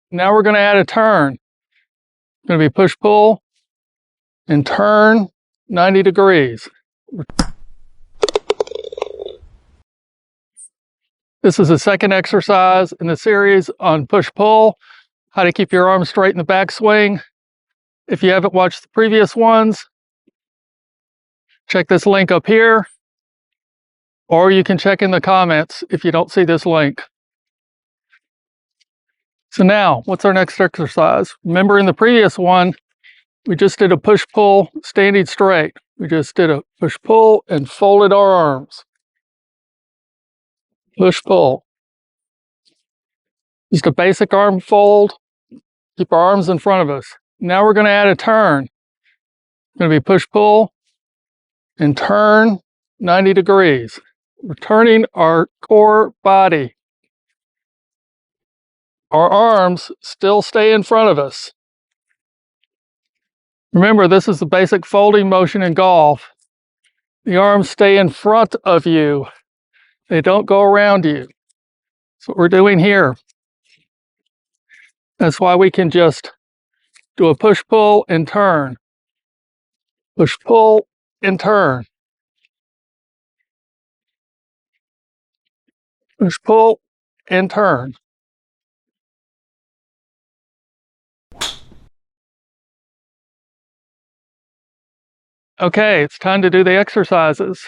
Now we're going to add a turn. It's going to be push-pull and turn 90 degrees. This is the second exercise in the series on push-pull, how to keep your arms straight in the backswing. If you haven't watched the previous ones, check this link up here, or you can check in the comments if you don't see this link. So now, what's our next exercise? Remember in the previous one, we just did a push-pull standing straight. We just did a push-pull and folded our arms. Push-pull. Just a basic arm fold. Keep our arms in front of us. Now we're going to add a turn. It's going to be push-pull and turn 90 degrees. We're turning our core body. Our arms still stay in front of us. Remember, this is the basic folding motion in golf. The arms stay in front of you. They don't go around you. That's what we're doing here. That's why we can just do a push-pull and turn. Push-pull and turn. Push-pull and turn. Okay, it's time to do the exercises.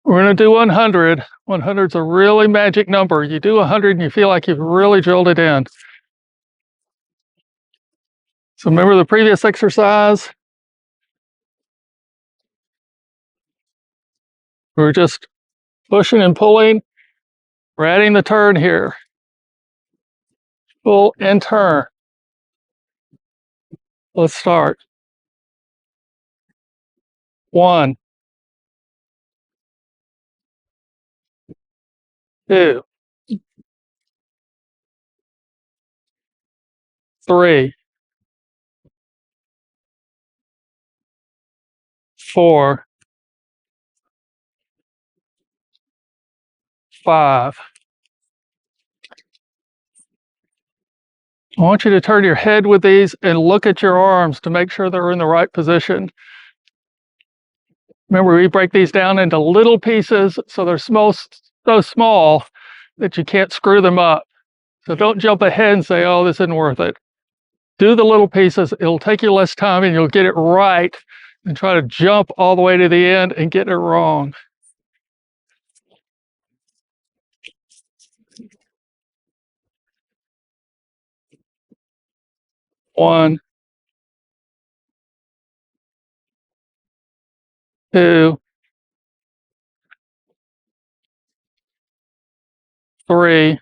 We're going to do 100. 100 is a really magic number. You do 100 and you feel like you've really drilled it in. So remember the previous exercise? We were just pushing and pulling. We're adding the turn here. Pull and turn. Let's start. 1, 2, 3, 4, 5. I want you to turn your head with these and look at your arms to make sure they're in the right position. Remember, we break these down into little pieces so they're so small that you can't screw them up. So don't jump ahead and say, oh, this isn't worth it. Do the little pieces. It'll take you less time and you'll get it right, and try to jump all the way to the end and get it wrong. One, 2, 3,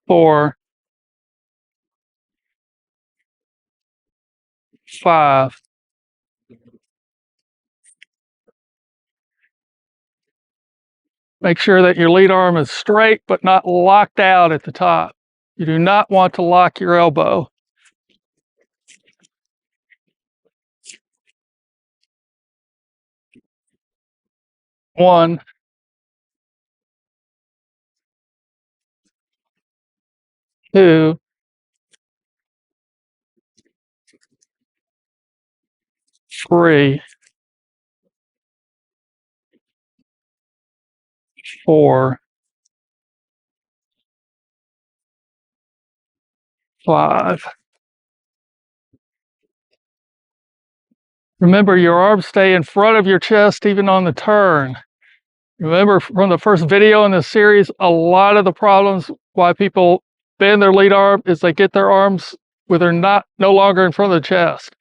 4, 5. Make sure that your lead arm is straight but not locked out at the top. You do not want to lock your elbow. One, 2, 3, 4, 5. Remember, your arms stay in front of your chest even on the turn. Remember from the first video in this series, a lot of the problems why people bend their lead arm is they get their arms where they're no longer in front of the chest.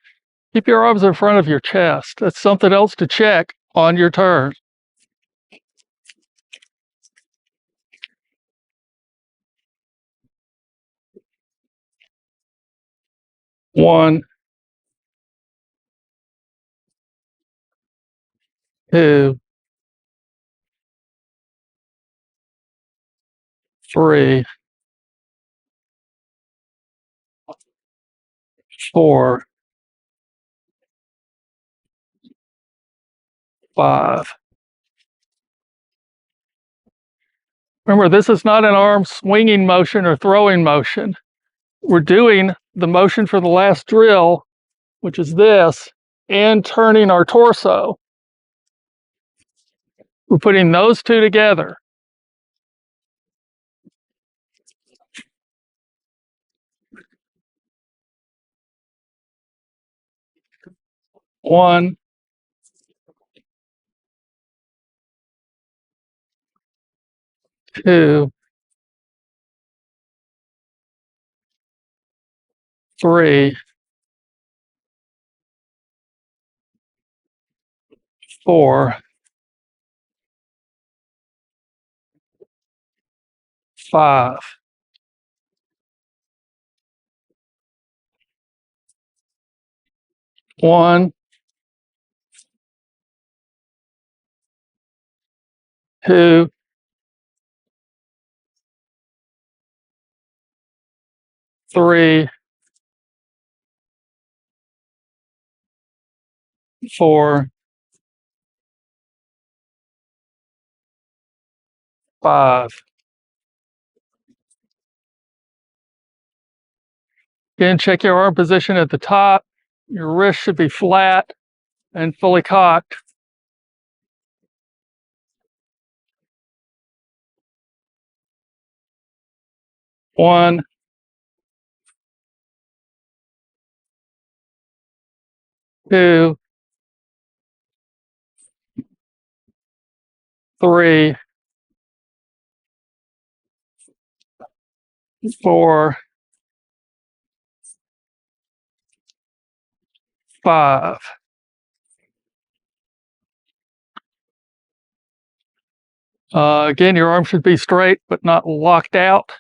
Keep your arms in front of your chest. That's something else to check on your turn. One, 2, 3, 4, 5. Remember, this is not an arm swinging motion or throwing motion. We're doing the motion for the last drill, which is this, and turning our torso. We're putting those two together. One, two, three, four, five. One, two, three, four, five. Again, check your arm position at the top. Your wrist should be flat and fully cocked. One, two, three, four, five. Again, your arm should be straight but not locked out.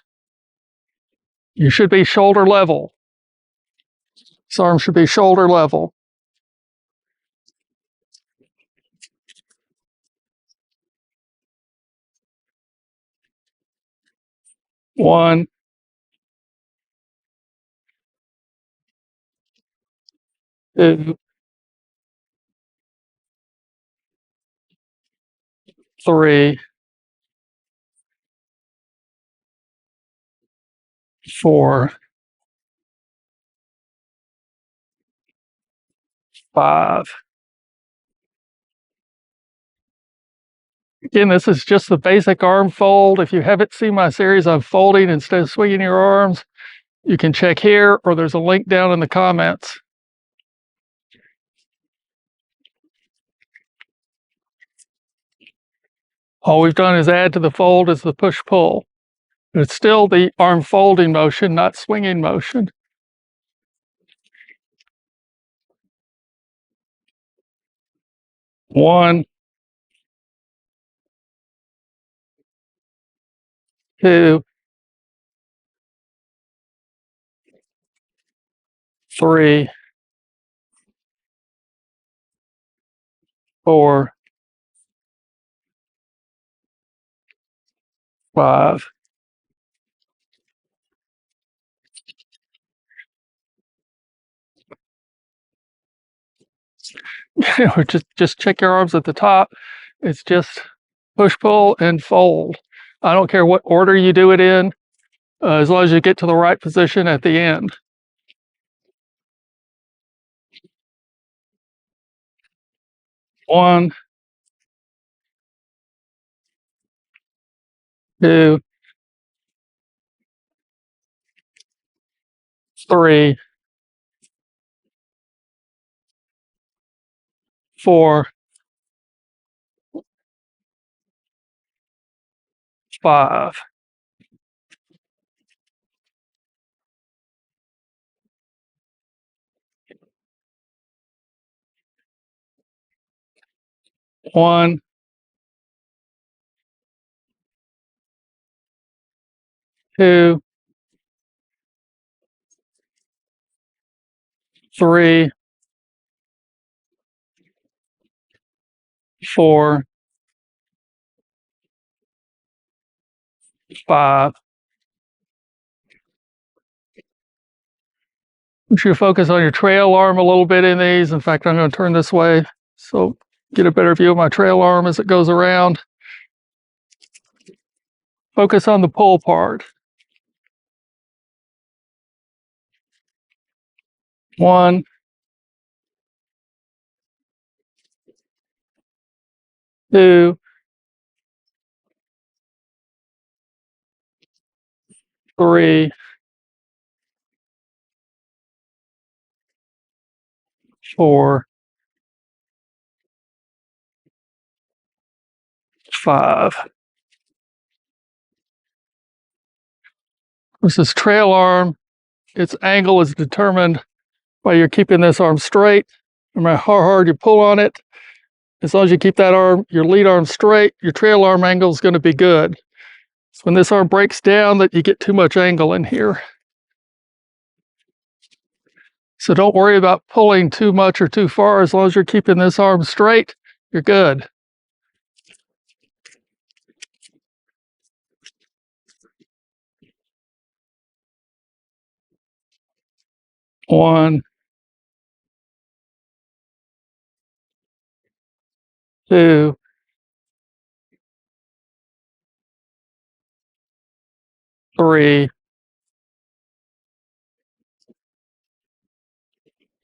You should be shoulder level. This arm should be shoulder level. One, two, three, four, five. Again, this is just the basic arm fold. If you haven't seen my series on folding instead of swinging your arms, you can check here or there's a link down in the comments. All we've done is add to the fold is the push-pull. It's still the arm folding motion, not swinging motion. One, two, three, four, five. Just check your arms at the top. It's just push, pull, and fold. I don't care what order you do it in, as long as you get to the right position at the end. One, two, three, four, five. One, two, three, four, five. You should focus on your trail arm a little bit in these. In fact, I'm going to turn this way so get a better view of my trail arm as it goes around. Focus on the pull part. 1, 2, 3, 4, 5. This is trail arm. Its angle is determined by you're keeping this arm straight. No matter how hard you pull on it, as long as you keep that arm, your lead arm straight, your trail arm angle is going to be good. So when this arm breaks down, that you get too much angle in here. So don't worry about pulling too much or too far. As long as you're keeping this arm straight, you're good. One, two, 3,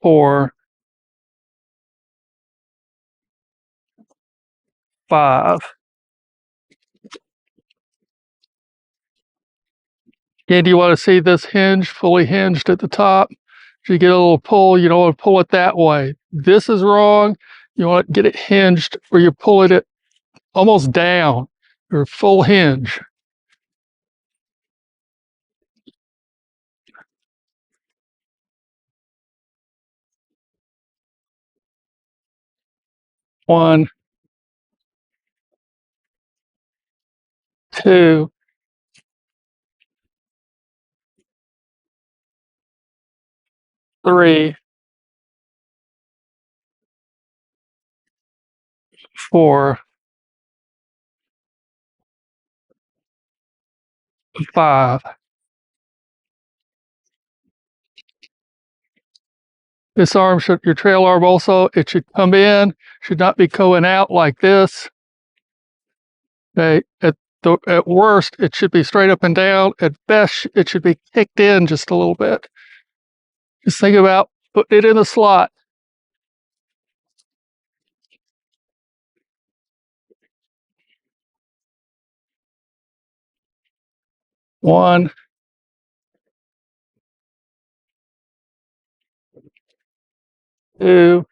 4, 5. Again, do you want to see this hinge fully hinged at the top? If you get a little pull, you don't want to pull it that way. This is wrong. You want to get it hinged where you're pulling it almost down, or full hinge. One, two, 3, 4, 5. This arm should, your trail arm also, it should come in, should not be going out like this. Okay, at worst, it should be straight up and down. At best, it should be kicked in just a little bit. Just think about putting it in the slot. One, two,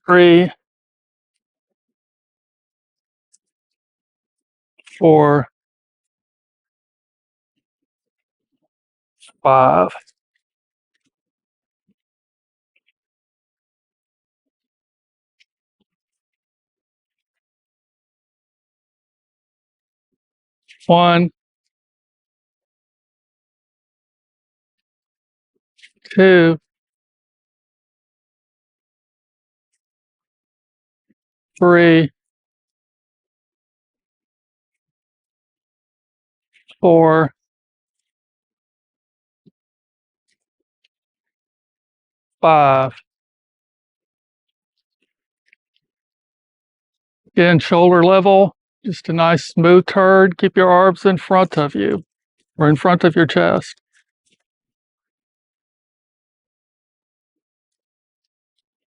3, 4, 5. One, two, 3, 4, 5. Again, shoulder level, just a nice smooth turn. Keep your arms in front of you or in front of your chest.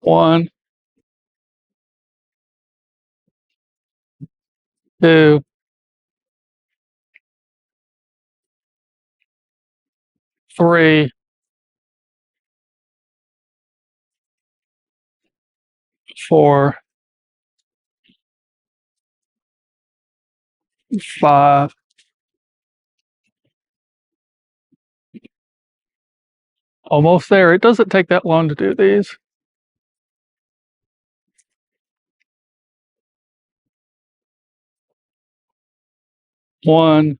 1, 2, 3, 4, 5. Almost there. It doesn't take that long to do these. 1,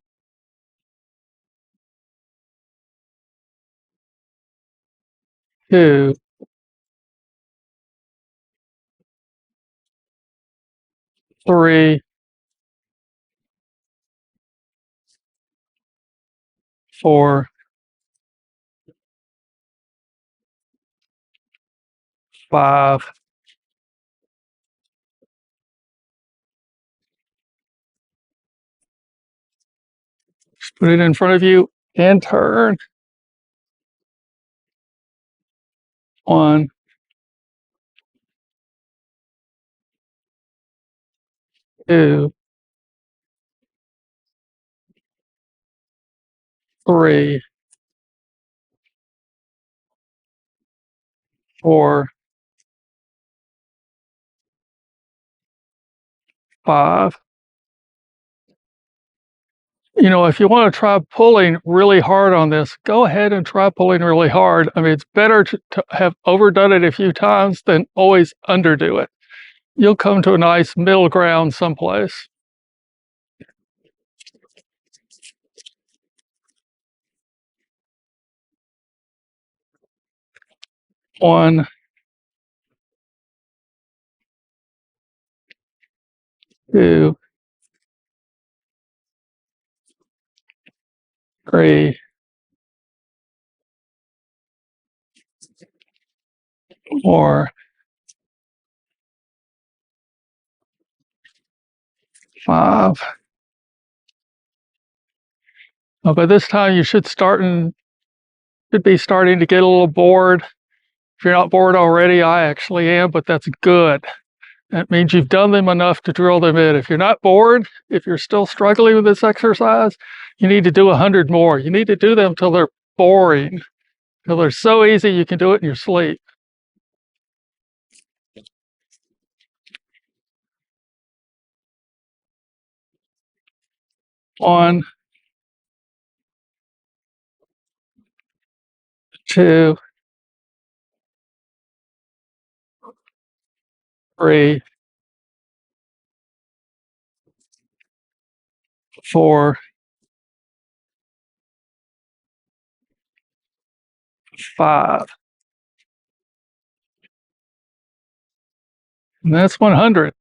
2, 3, 4, 5. Just put it in front of you and turn. 1, 2, 3, 4, 5. You know, if you want to try pulling really hard on this, go ahead and try pulling really hard. I mean, it's better to have overdone it a few times than always underdo it. You'll come to a nice middle ground someplace. One, 2, 3, 4, 5. By this time, you should be starting to get a little bored. If you're not bored already, I actually am, but that's good. That means you've done them enough to drill them in. If you're not bored, if you're still struggling with this exercise, you need to do 100 more. You need to do them till they're boring, till they're so easy you can do it in your sleep. One, 2, 3, 4, 5. And that's 100.